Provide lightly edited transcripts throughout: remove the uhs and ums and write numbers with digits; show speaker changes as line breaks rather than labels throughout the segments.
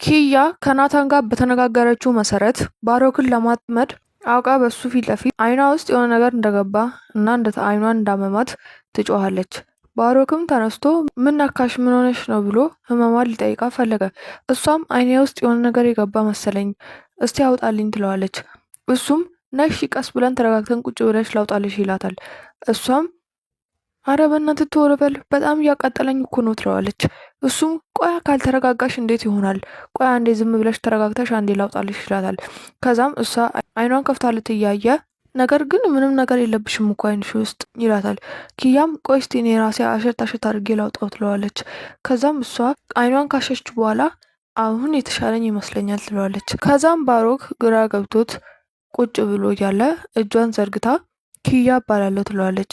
ኪያ ከናታን ጋር በተነጋገረችው መሰረት ባሮክን ለማጥመድ አውቃ በሱ ፊት ለፊት አይኗ ውስጥ የሆነ ነገር እንደገባ እና አይኗን እንዳመማት ትጮኻለች። ባሮክም ተነስቶ ምን ነካሽ ምን ሆነሽ ነው ብሎ ህመሟን ሊጠይቃት ፈለገ። እሷም አይኔ ውስጥ የሆነ ነገር የገባ መሰለኝ እስቲ አውጣልኝ ትለዋለች። እሱም ነሽ ቀስ ብለን ተረጋግተን ቁጭ ብለሽ ላውጣልሽ ይላታል። እሷም አረ በእናትህ ቶሎ በል በጣም እያቃጠለኝ እኮ ነው ትለዋለች። እሱም ቆያ ካልተረጋጋሽ እንዴት ይሆናል? ቆያ አንዴ ዝም ብለሽ ተረጋግተሽ አንዴ ላውጣልሽ ይላታል። ከዛም እሷ አይኗን ከፍታ ልትያየ ነገር ግን ምንም ነገር የለብሽም እኮ አይንሽ ውስጥ ይላታል። ኪያም ቆይ እስቲ እኔ ራሴ አሸት አድርጌ ላውጣው ትለዋለች። ከዛም እሷ አይኗን ካሸች በኋላ አሁን የተሻለኝ ይመስለኛል ትለዋለች። ከዛም ባሮክ ግራ ገብቶት ቁጭ ብሎ እያለ እጇን ዘርግታ ኪያ እባላለሁ ትለዋለች።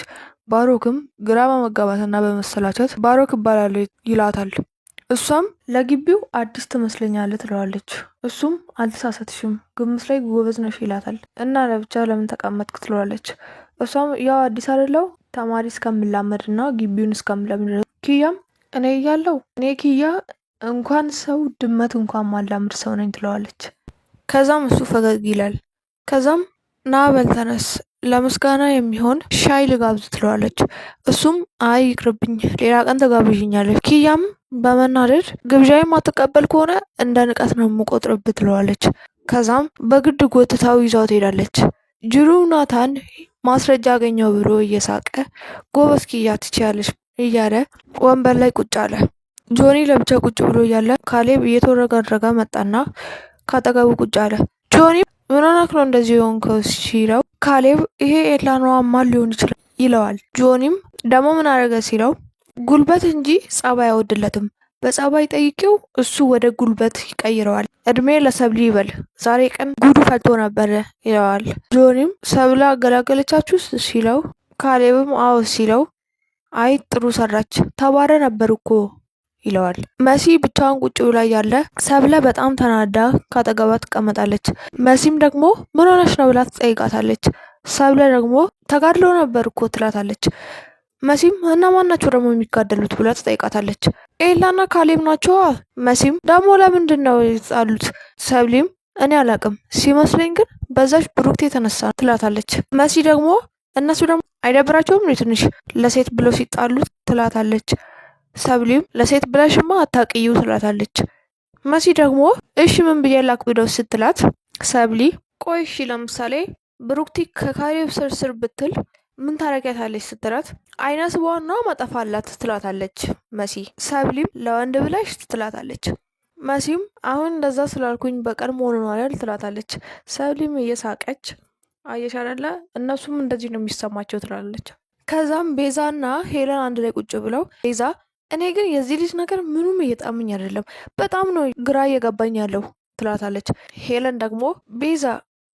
ባሮክም ግራ በመጋባትና በመሰላቸት ባሮክ እባላለሁ ይላታል። እሷም ለግቢው አዲስ ትመስለኛለህ ትለዋለች። እሱም አልተሳሳትሽም፣ ግምት ላይ ጎበዝ ነሽ ይላታል። እና ለብቻ ለምን ተቀመጥክ ትለዋለች። እሷም ያው አዲስ አይደለው ተማሪ እስከምላመድ እና ግቢውን እስከምለምድ። ኪያም እኔ ኪያ እንኳን ሰው ድመት እንኳን ማላምድ ሰው ነኝ ትለዋለች። ከዛም እሱ ፈገግ ይላል። ከዛም ና በል ተነስ ለምስጋና የሚሆን ሻይ ልጋብዝ ትለዋለች። እሱም አይ ይቅርብኝ ሌላ ቀን ተጋብዥኛለች። ኪያም በመናደድ ግብዣ የማትቀበል ከሆነ እንደ ንቀት ነው የምቆጥርብህ ትለዋለች። ከዛም በግድ ጎትታው ይዛው ትሄዳለች። ጅሩ ናታን ማስረጃ አገኘው ብሎ እየሳቀ ጎበዝ ኪያ ትችያለሽ እያለ ወንበር ላይ ቁጭ አለ። ጆኒ ለብቻ ቁጭ ብሎ እያለ ካሌብ እየተወረጋረጋ መጣና ካጠገቡ ቁጭ አለ። ጆኒ ምን ሆነክ ነው እንደዚህ የሆንከው ሲለው ካሌብ ይሄ ኤላኗ ማን ሊሆን ይችላል ይለዋል። ጆኒም ደግሞ ምን አደረገ ሲለው ጉልበት እንጂ ጸባይ አይወድለትም፣ በጸባይ ጠይቄው እሱ ወደ ጉልበት ይቀይረዋል። እድሜ ለሰብሊ ይበል ዛሬ ቀን ጉዱ ፈልቶ ነበር ይለዋል። ጆኒም ሰብለ አገላገለቻችሁ ሲለው ካሌብም አዎ ሲለው አይ ጥሩ ሰራች ተባረ ነበር እኮ ይለዋል። መሲ ብቻዋን ቁጭ ብላ ያለ ሰብለ በጣም ተናዳ ካጠገቧ ትቀመጣለች። መሲም ደግሞ ምን ሆነሽ ነው ብላ ትጠይቃታለች። ሰብለ ደግሞ ተጋድሎ ነበር እኮ ትላታለች። መሲም እና ማን ናቸው ደግሞ የሚጋደሉት ብላ ትጠይቃታለች። ኤላና ካሌብ ናቸው። መሲም ደግሞ ለምንድን ነው የተጣሉት? ሰብሊም እኔ አላቅም ሲመስለኝ ግን በዛች ብሩክት የተነሳ ትላታለች። መሲ ደግሞ እነሱ ደግሞ አይደብራቸውም ትንሽ ለሴት ብለው ሲጣሉ ትላታለች። ሰብሊም ለሴት ብለሽማ አታቅዩ ትላታለች። መሲ ደግሞ እሺ ምን ብዬ ላክብደው ስትላት ሰብሊ ቆይ እሺ ለምሳሌ ብሩክቲ ከካሌብ ስር ብትል ምን ታረጊያታለች ስትላት አይነ ስቧና ማጠፋላት ትላታለች መሲ። ሰብሊም ለወንድ ብለሽ ትላታለች። መሲም አሁን እንደዛ ስላልኩኝ በቀል መሆኑ ነው አይደል ትላታለች። ሰብሊም እየሳቀች አየሽ አይደለ እነሱም እንደዚህ ነው የሚሰማቸው ትላለች። ከዛም ቤዛና ሄለን አንድ ላይ ቁጭ ብለው ቤዛ እኔ ግን የዚህ ልጅ ነገር ምኑም እየጣምኝ አይደለም፣ በጣም ነው ግራ እየገባኝ ያለው ትላታለች። ሄለን ደግሞ ቤዛ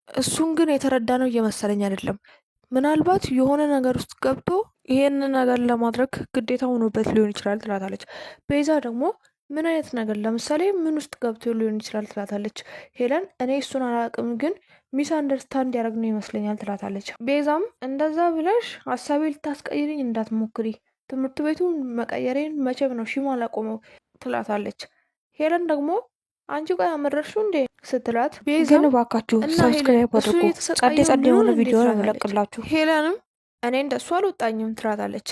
እሱን ግን የተረዳ ነው እየመሰለኝ አይደለም፣ ምናልባት የሆነ ነገር ውስጥ ገብቶ ይሄን ነገር ለማድረግ ግዴታ ሆኖበት ሊሆን ይችላል ትላታለች። ቤዛ ደግሞ ምን አይነት ነገር ለምሳሌ ምን ውስጥ ገብቶ ሊሆን ይችላል ትላታለች። ሄለን እኔ እሱን አላውቅም ግን ሚስ አንደርስታንድ ያደረግ ነው ይመስለኛል ትላታለች። ቤዛም እንደዛ ብለሽ ሀሳቤ ልታስቀይርኝ እንዳትሞክሪ፣ ትምህርት ቤቱን መቀየሬን መቼም ነው ሺማ አላቆመው ትላታለች። ሄለን ደግሞ አንቺ ጋር ያመረርሽው እንዴ ስትላት
ግን እባካችሁ ሰብስክራይብ አድርጉ፣ ጸዴ የሆነ ቪዲዮ ነው የምለቅላችሁ።
ሄለንም እኔ እንደሱ አልወጣኝም ትላታለች።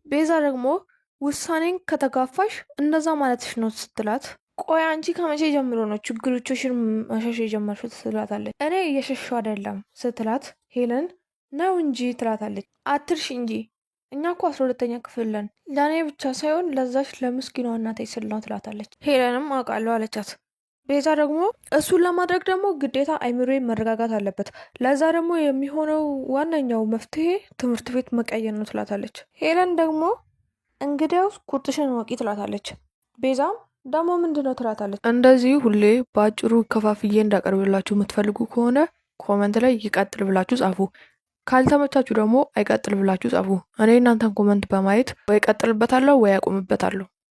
ቤዛ ደግሞ ውሳኔን ከተጋፋሽ እንደዛ ማለትሽ ነው ስትላት ቆይ አንቺ ከመቼ ጀምሮ ነው ችግሮችሽን መሸሽ የጀመርሽው ትላታለች። እኔ እየሸሸው አይደለም ስትላት ሄለን ነው እንጂ ትላታለች። አትርሽ እንጂ እኛ እኮ 12ኛ ክፍል ነን፣ ለእኔ ብቻ ሳይሆን ለዛች ለምስኪኗ እናቴ ስል ነው ትላታለች። ሄለንም አውቃለሁ አለቻት። ቤዛ ደግሞ እሱን ለማድረግ ደግሞ ግዴታ አይምሮዬ መረጋጋት አለበት፣ ለዛ ደግሞ የሚሆነው ዋነኛው መፍትሄ ትምህርት ቤት መቀየር ነው ትላታለች። ሄለን ደግሞ እንግዲያውስ ቁርጥሽን ወቂ ትላታለች። ቤዛም ደግሞ ምንድን ነው ትላታለች። እንደዚህ ሁሌ በአጭሩ ከፋፍዬ እንዳቀርብላችሁ የምትፈልጉ ከሆነ ኮመንት ላይ ይቀጥል ብላችሁ ጻፉ። ካልተመቻችሁ ደግሞ አይቀጥል ብላችሁ ጻፉ። እኔ እናንተን ኮመንት በማየት ወይ ቀጥልበታለሁ ወይ ያቆምበታለሁ።